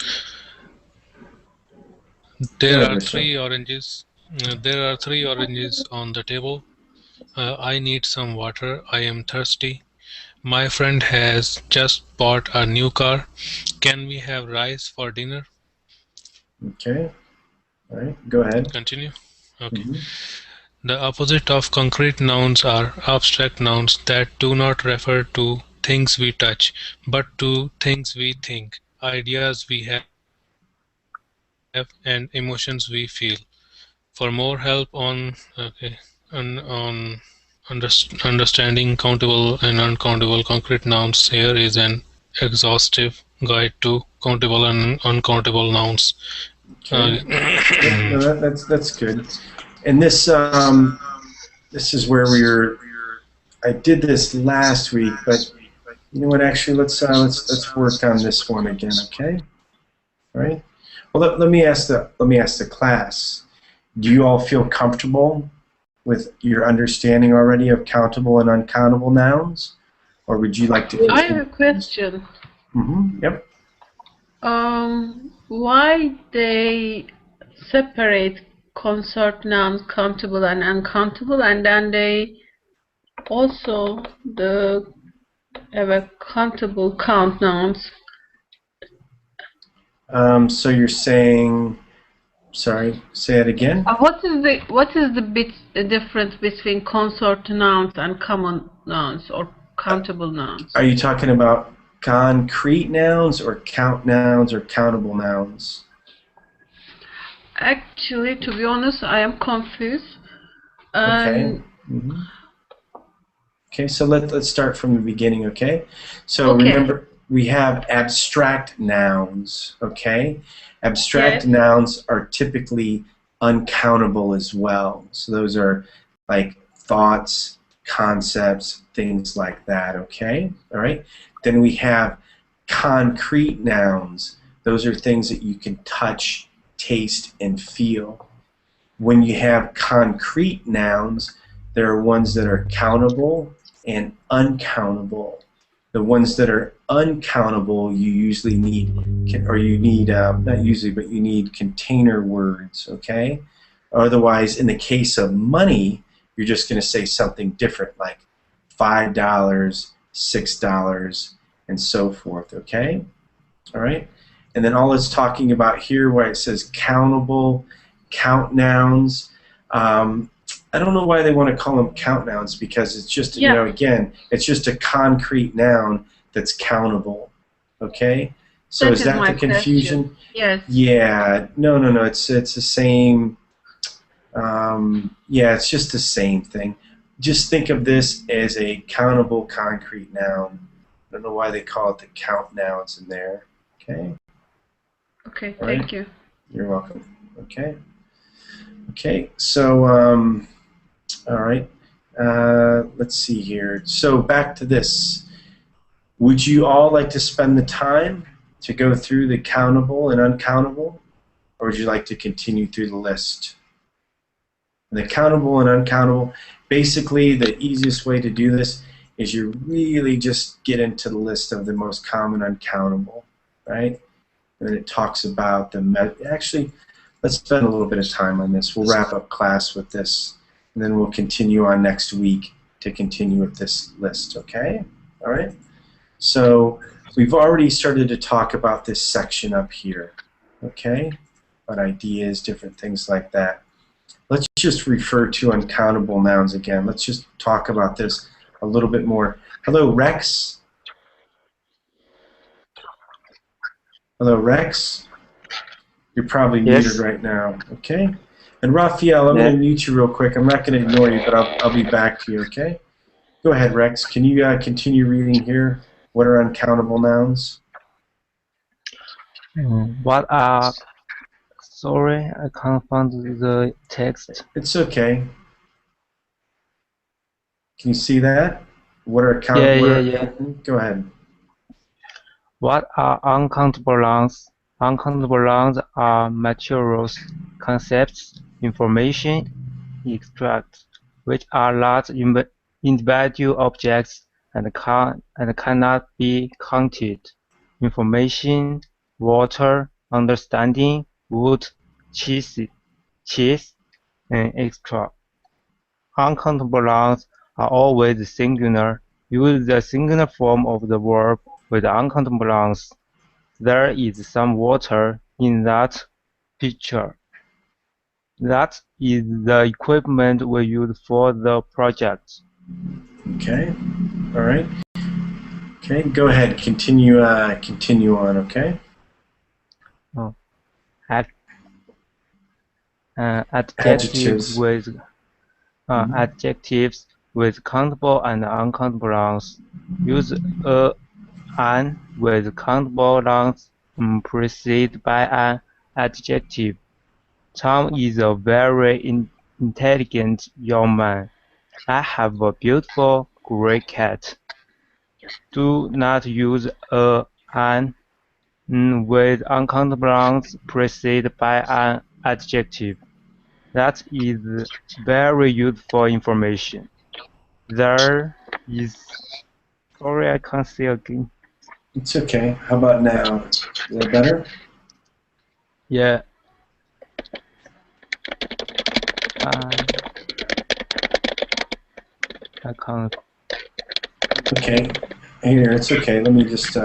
Go There ahead, are Rashal. three oranges. There are three oranges on the table. I need some water. I am thirsty. My friend has just bought a new car. Can we have rice for dinner? Okay, all right, go ahead. Continue. Okay. The opposite of concrete nouns are abstract nouns that do not refer to things we touch, but to things we think, ideas we have, and emotions we feel. For more help on understanding countable and uncountable concrete nouns, here is an exhaustive guide to countable and uncountable nouns. Okay. No, that's good. And this this is where I did this last week, but you know what? Actually, let's work on this one again. Okay. All right. Well, let me ask the class. Do you all feel comfortable with your understanding already of countable and uncountable nouns, or would you like to continue? I have a question. Yep. Why they separate concert nouns, countable and uncountable, and then they also have a countable count nouns? So you're saying, sorry, say it again. What is the difference between consort nouns and common nouns or countable nouns? Are you talking about concrete nouns or count nouns or countable nouns? Actually, to be honest, I am confused. Okay. Okay, so let's start from the beginning, okay? So remember, we have abstract nouns, okay? Abstract nouns are typically uncountable as well. So those are like thoughts, concepts, things like that, okay? All right? Then we have concrete nouns. Those are things that you can touch, taste, and feel. When you have concrete nouns, there are ones that are countable and uncountable. The ones that are uncountable, you usually need, not usually, but you need container words, okay? Otherwise, in the case of money, you're just going to say something different, like $5, $6, and so forth, okay? All right? And then all it's talking about here, where it says countable, count nouns, I don't know why they want to call them count nouns, because it's just, you know, again, it's just a concrete noun that's countable, okay? So is that the confusion? Yes. Yeah, no, it's the same, yeah, it's just the same thing. Just think of this as a countable concrete noun. I don't know why they call it the count nouns in there, okay? Okay, thank you. You're welcome, okay? Okay, so, all right, let's see here. So back to this. Would you all like to spend the time to go through the countable and uncountable, or would you like to continue through the list? The countable and uncountable, basically the easiest way to do this is you really just get into the list of the most common uncountable, right? And it talks about the, actually, let's spend a little bit of time on this. We'll wrap up class with this, and then we'll continue on next week to continue with this list, okay? All right? So we've already started to talk about this section up here, okay? About ideas, different things like that. Let's just refer to uncountable nouns again. Let's just talk about this a little bit more. Hello, Rex. Hello, Rex. You're probably muted right now, okay? And Raphael, I'm going to mute you real quick. I'm not going to ignore you, but I'll be back to you, okay? Go ahead, Rex. Can you continue reading here? What are uncountable nouns? What are... Sorry, I can't find the text. It's okay. Can you see that? What are countable? Yeah. Go ahead. What are uncountable nouns? Uncountable nouns are materials, concepts, information extracts, which are large individual objects and cannot be counted. Information, water, understanding, wood, cheese, and extra. Uncountable nouns are always singular. Use the singular form of the verb with uncountable nouns. There is some water in that pitcher. That is the equipment we use for the project. Okay. All right. Okay. Go ahead. Continue. Continue on. Okay. Oh. Adjectives with countable and uncountable nouns. Use an with countable nouns preceded by an adjective. Tom is a very intelligent young man. I have a beautiful gray cat. Do not use an with uncountable nouns preceded by an adjective. That is very useful information. There is... Sorry, I can't see again. It's okay. How about now? Is that better? Yeah. I can't. Okay. Here, it's okay. Let me just.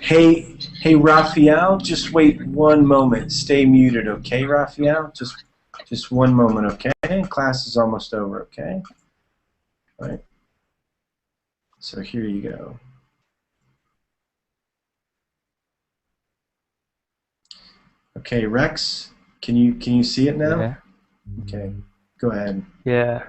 Hey, Raphael. Just wait one moment. Stay muted, okay, Raphael? Just one moment, okay? Class is almost over, okay? All right. So here you go. Okay, Rex, can you see it now? Yeah. Okay, go ahead. Yeah.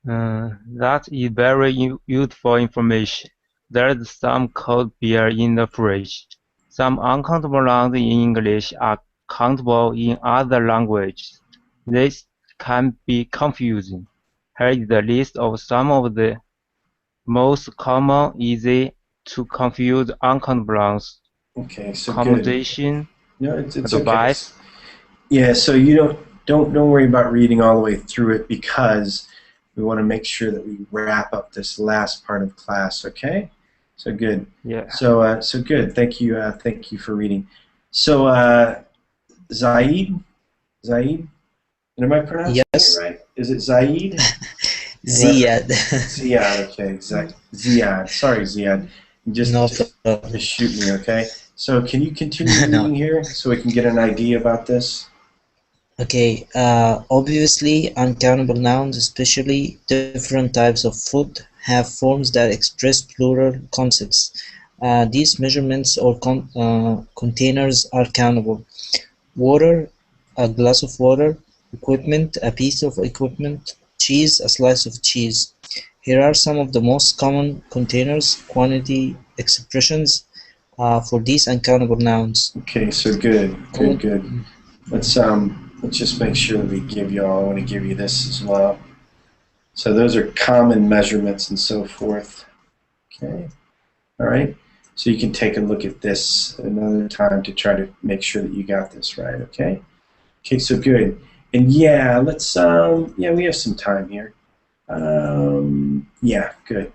That is very useful information. There is some cold beer in the fridge. Some uncountable nouns in English are countable in other languages. This can be confusing. Here is the list of some of the most common, easy to confuse uncountable nouns. Okay, so accommodation. Good. No, it's advice. Okay. Yeah, so you don't worry about reading all the way through it because we want to make sure that we wrap up this last part of class. Okay, so good. Yeah. So good. Thank you for reading. So Zaid, am I pronouncing it right? Is it Zaid? Ziad. Ziad. Okay, Ziad. Sorry, Ziad. Just shoot me, okay? So can you continue reading here so we can get an idea about this? Okay, obviously uncountable nouns, especially different types of food, have forms that express plural concepts. These measurements or containers are countable. Water, a glass of water. Equipment, a piece of equipment. Cheese, a slice of cheese. Here are some of the most common containers, quantity expressions for these uncountable nouns. Okay, so good. Let's just make sure that we give you all. I want to give you this as well. So those are common measurements and so forth. Okay, all right. So you can take a look at this another time to try to make sure that you got this right. Okay. Okay, so good. And yeah, let's we have some time here. Yeah, good.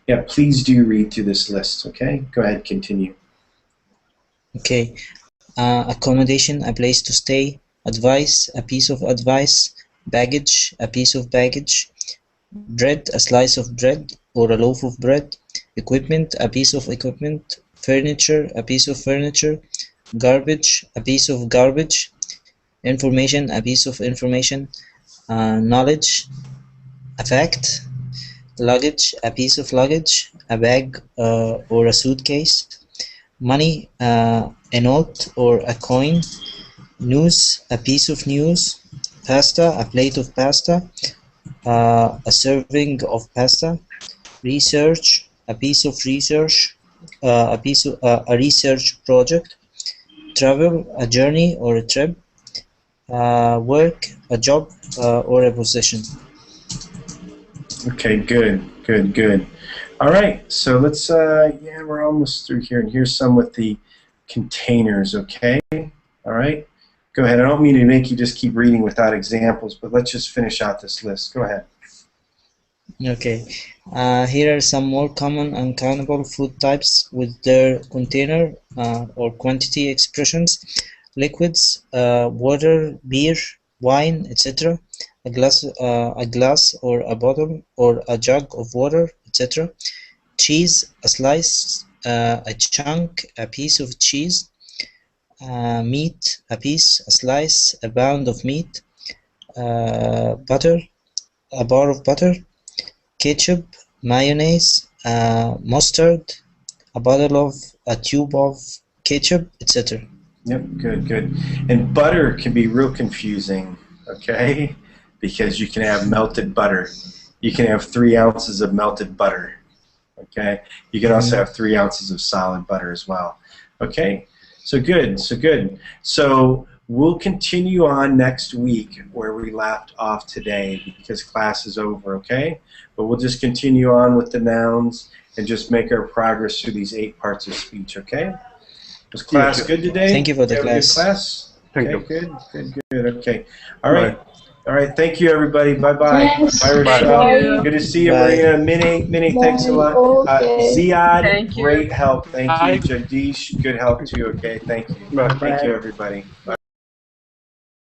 Yeah, please do read through this list. Okay, go ahead, continue. Okay, accommodation, a place to stay. Advice, a piece of advice. Baggage, a piece of baggage. Bread, a slice of bread or a loaf of bread. Equipment, a piece of equipment. Furniture, a piece of furniture. Garbage, a piece of garbage. Information, a piece of information. Knowledge, a fact. Luggage, a piece of luggage. A bag or a suitcase. Money, a note or a coin. News, a piece of news. Pasta, a plate of pasta. A serving of pasta. Research, a piece of research. A research project. Travel, a journey or a trip. Work, a job or a position. Okay, good. All right, so let's, we're almost through here, and here's some with the containers, okay? All right, Go ahead. I don't mean to make you just keep reading without examples, but let's just finish out this list. Go ahead. Okay. Here are some more common uncountable food types with their container or quantity expressions: liquids, water, beer, wine, etc. A glass or a bottle or a jug of water, etc. Cheese, a slice, a chunk, a piece of cheese. Meat, a piece, a slice, a pound of meat. Butter, a bar of butter. Ketchup, mayonnaise, mustard, a tube of ketchup, etc. Yep, good. And butter can be real confusing, okay? Because you can have melted butter. You can have 3 ounces of melted butter, okay? You can also have 3 ounces of solid butter as well, okay? So good. So we'll continue on next week where we left off today because class is over, okay? But we'll just continue on with the nouns and just make our progress through these 8 parts of speech, okay? Was class good today? Thank you for the Have class. A good class? Thank you. Good. Okay. All right. Thank you, everybody. Bye-bye. Thanks. Bye, Rochelle. Bye. Good to see you, Bye. Marina. Minnie, thanks a lot. Okay. Ziad, Thank you. great help. Thank Bye. you. Jagdish, good help too. Okay, thank you. Bye. Thank you, everybody. Bye.